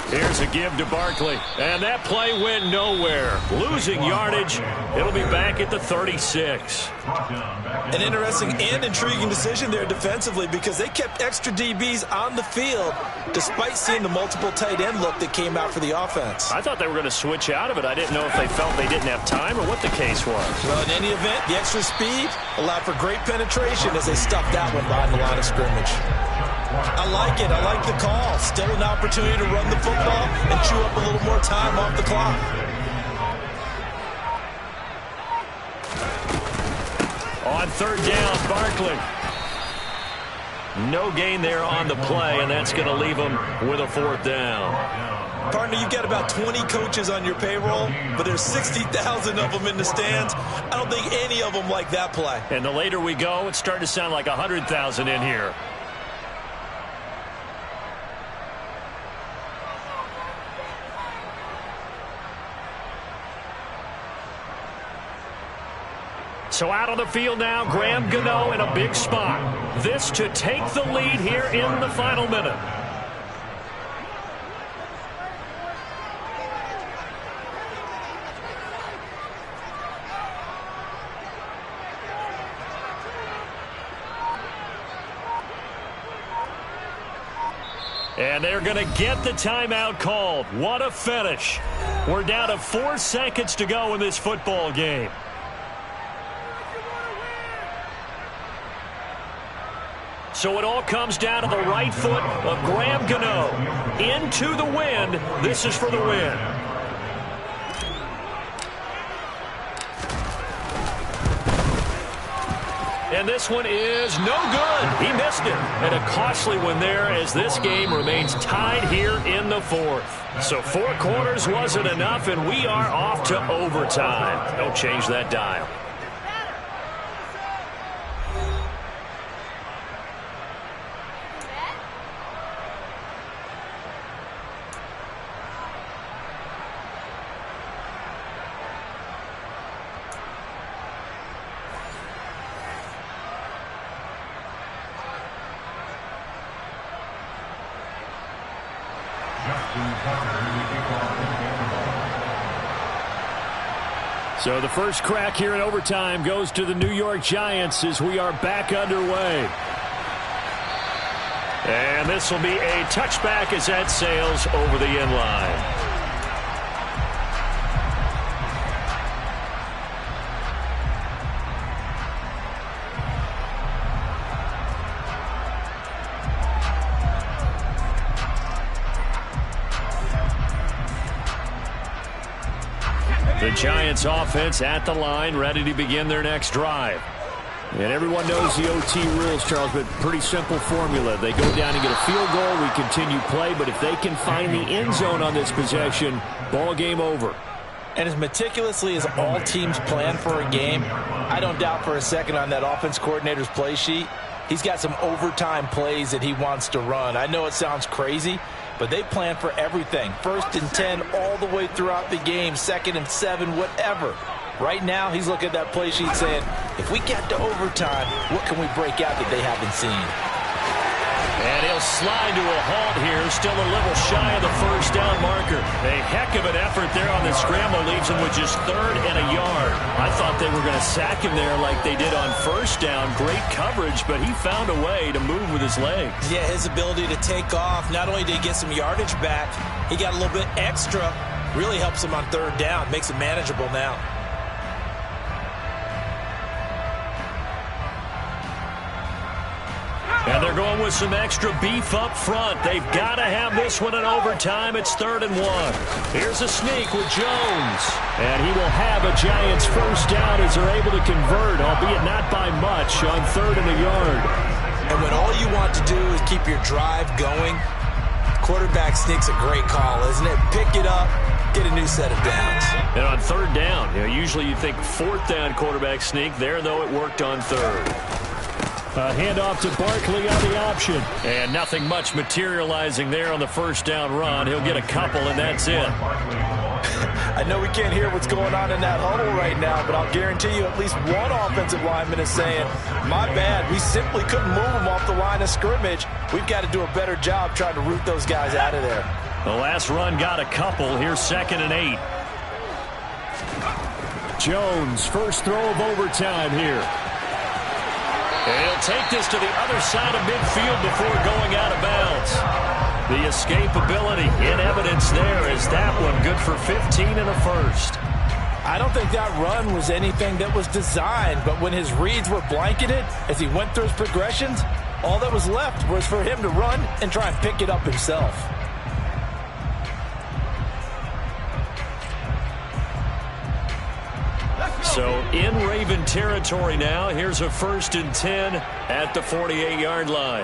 S2: Here's a give to Barkley, and that play went nowhere. Losing yardage. It'll be back at the 36.
S4: An interesting and intriguing decision there defensively because they kept extra DBs on the field despite seeing the multiple tight end look that came out for the offense.
S2: I thought they were going to switch out of it. I didn't know if they felt they didn't have time or what the case was.
S4: Well, in any event, the extra speed allowed for great penetration as they stuffed that one behind the line of scrimmage. I like it. I like the call. Still an opportunity to run the football and chew up a little more time off the clock.
S2: On third down, Barkley. No gain there on the play, and that's going to leave him with a fourth down.
S4: Partner, you've got about 20 coaches on your payroll, but there's 60,000 of them in the stands. I don't think any of them like that play.
S2: And the later we go, it's starting to sound like 100,000 in here. So out on the field now, Graham Gano in a big spot. This to take the lead here in the final minute. And they're going to get the timeout called. What a finish. We're down to 4 seconds to go in this football game. So it all comes down to the right foot of Graham Gano. Into the wind. This is for the win. And this one is no good. He missed it. And a costly one there as this game remains tied here in the fourth. So 4 quarters wasn't enough, and we are off to overtime. Don't change that dial. So the first crack here in overtime goes to the New York Giants as we are back underway. And this will be a touchback as that sails over the end line. The Giants offense at the line, ready to begin their next drive. And everyone knows the OT rules, Charles, but pretty simple formula. They go down and get a field goal, we continue play, but if they can find the end zone on this possession, ball game over.
S4: And as meticulously as all teams plan for a game, I don't doubt for a second on that offense coordinator's play sheet, he's got some overtime plays that he wants to run. I know it sounds crazy, but they plan for everything. 1st and 10 all the way throughout the game, 2nd and 7, whatever. Right now, he's looking at that play sheet saying, if we get to overtime, what can we break out that they haven't seen?
S2: And he'll slide to a halt here, still a little shy of the first down marker. A heck of an effort there on the scramble, leaves him with just 3rd and a yard. I thought they were going to sack him there like they did on first down. Great coverage, but he found a way to move with his legs.
S4: Yeah, his ability to take off, not only did he get some yardage back, he got a little bit extra. Really helps him on 3rd down, makes it manageable now.
S2: And they're going with some extra beef up front. They've got to have this one in overtime. It's 3rd and 1. Here's a sneak with Jones. And he will have a Giants first down as they're able to convert, albeit not by much, on 3rd and a yard.
S4: And when all you want to do is keep your drive going, quarterback sneak's a great call, isn't it? Pick it up, get a new set of downs.
S2: And on third down, usually you think fourth down quarterback sneak. There, though, it worked on third.
S1: A handoff to Barkley on the option.
S2: And nothing much materializing there on the first down run. He'll get a couple, and that's it.
S4: I know we can't hear what's going on in that huddle right now, but I'll guarantee you at least one offensive lineman is saying, my bad, we simply couldn't move them off the line of scrimmage. We've got to do a better job trying to root those guys out of there.
S2: The last run got a couple. Here's 2nd and 8.
S1: Jones, first throw of overtime here.
S2: And he'll take this to the other side of midfield before going out of bounds. The escapability in evidence there is that one good for 15 and a first.
S4: I don't think that run was anything that was designed, but when his reads were blanketed as he went through his progressions, all that was left was for him to run and try and pick it up himself.
S2: So in Raven territory now, here's a 1st and 10 at the 48-yard line.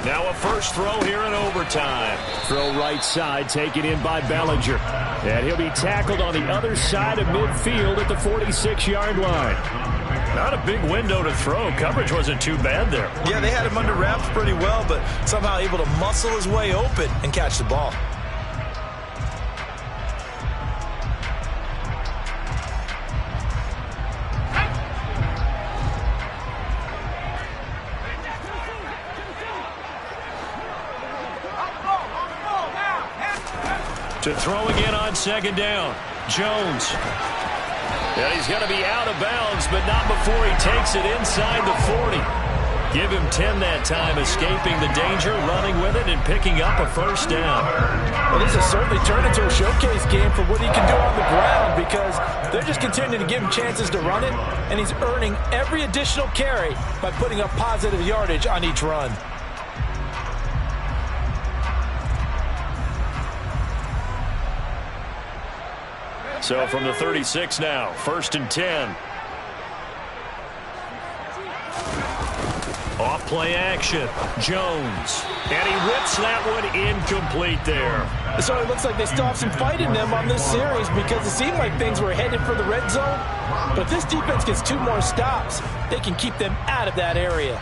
S2: Now a first throw here in overtime.
S1: Throw right side, taken in by Bellinger. And he'll be tackled on the other side of midfield at the 46-yard line.
S2: Not a big window to throw. Coverage wasn't too bad there.
S4: Yeah, they had him under wraps pretty well, but somehow able to muscle his way open and catch the ball.
S2: To throw again on 2nd down. Jones. And he's going to be out of bounds, but not before he takes it inside the 40. Give him 10 that time, escaping the danger, running with it, and picking up a first down.
S4: Well, this has certainly turned into a showcase game for what he can do on the ground because they're just continuing to give him chances to run it, and he's earning every additional carry by putting up positive yardage on each run.
S2: So from the 36 now, 1st and 10. Off play action, Jones. And he rips that one incomplete there.
S4: So it looks like they still have some fight in them on this series because it seemed like things were headed for the red zone. But if this defense gets 2 more stops, they can keep them out of that area.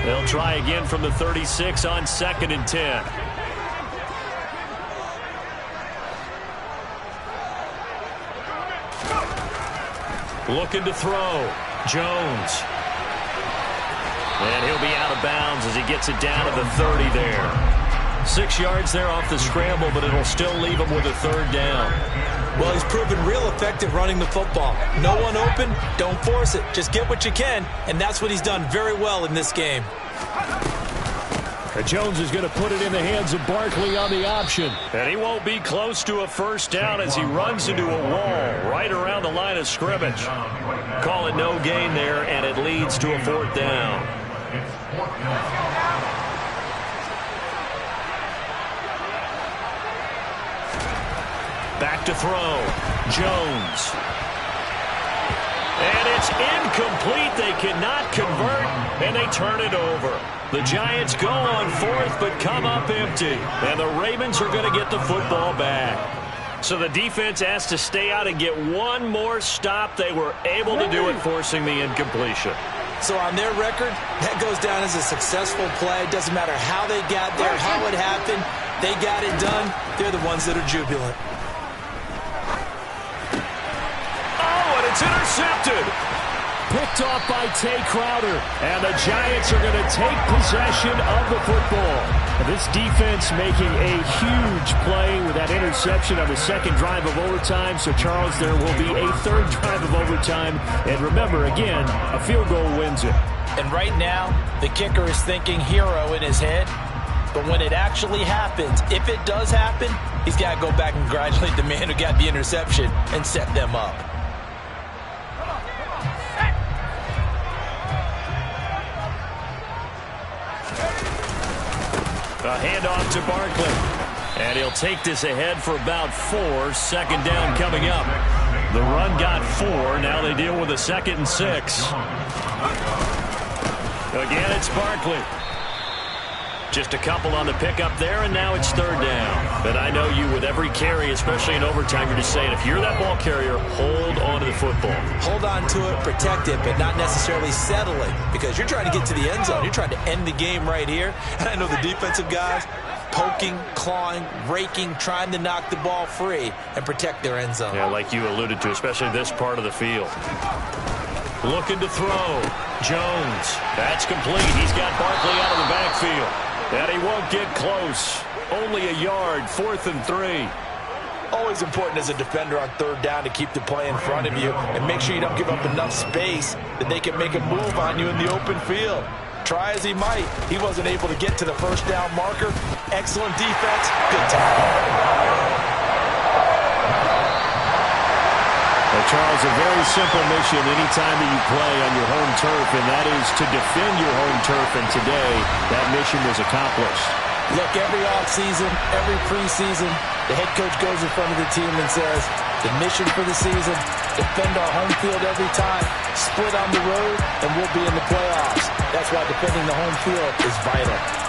S2: They'll try again from the 36 on 2nd and 10. Looking to throw. Jones. And he'll be out of bounds as he gets it down to the 30 there. 6 yards there off the scramble, but it'll still leave him with a 3rd down.
S4: Well, he's proven real effective running the football. No one open, don't force it. Just get what you can, and that's what he's done very well in this game.
S1: Jones is going to put it in the hands of Barkley on the option.
S2: And he won't be close to a first down as he runs into a wall right around the line of scrimmage. Call it no gain there, and it leads to a 4th down. Back to throw. Jones. And it's incomplete. They cannot convert, and they turn it over. The Giants go on 4th, but come up empty. And the Ravens are going to get the football back. So the defense has to stay out and get one more stop. They were able to do it, forcing the incompletion.
S4: So on their record, that goes down as a successful play. Doesn't matter how they got there, how it happened. They got it done. They're the ones that are jubilant.
S2: It's intercepted.
S1: Picked off by Tay Crowder. And the Giants are going to take possession of the football. And this defense making a huge play with that interception on the 2nd drive of overtime. So, Charles, there will be a 3rd drive of overtime. And remember, again, a field goal wins it.
S4: And right now, the kicker is thinking hero in his head. But when it actually happens, if it does happen, he's got to go back and congratulate the man who got the interception and set them up.
S2: A handoff to Barkley. And he'll take this ahead for about 4. Second down coming up. The run got 4. Now they deal with a 2nd and 6. Again, it's Barkley. Just a couple on the pickup there, and now it's 3rd down. But I know you, with every carry, especially in overtime, you're just saying, if you're that ball carrier, hold on to the football.
S4: Hold on to it, protect it, but not necessarily settle it, because you're trying to get to the end zone. You're trying to end the game right here. And I know the defensive guys poking, clawing, raking, trying to knock the ball free and protect their end zone.
S2: Yeah, like you alluded to, especially this part of the field. Looking to throw. Jones. That's complete. He's got Barkley out of the backfield. And he won't get close. Only a yard, 4th and 3.
S4: Always important as a defender on 3rd down to keep the play in front of you and make sure you don't give up enough space that they can make a move on you in the open field. Try as he might, he wasn't able to get to the 1st down marker. Excellent defense, good tackle.
S1: Well, Charles, a very simple mission anytime that you play on your home turf, and that is to defend your home turf, and today that mission was accomplished.
S4: Look, every offseason, every preseason, the head coach goes in front of the team and says, the mission for the season, defend our home field every time, split on the road, and we'll be in the playoffs. That's why defending the home field is vital.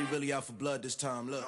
S3: I'm really out for blood this time, look.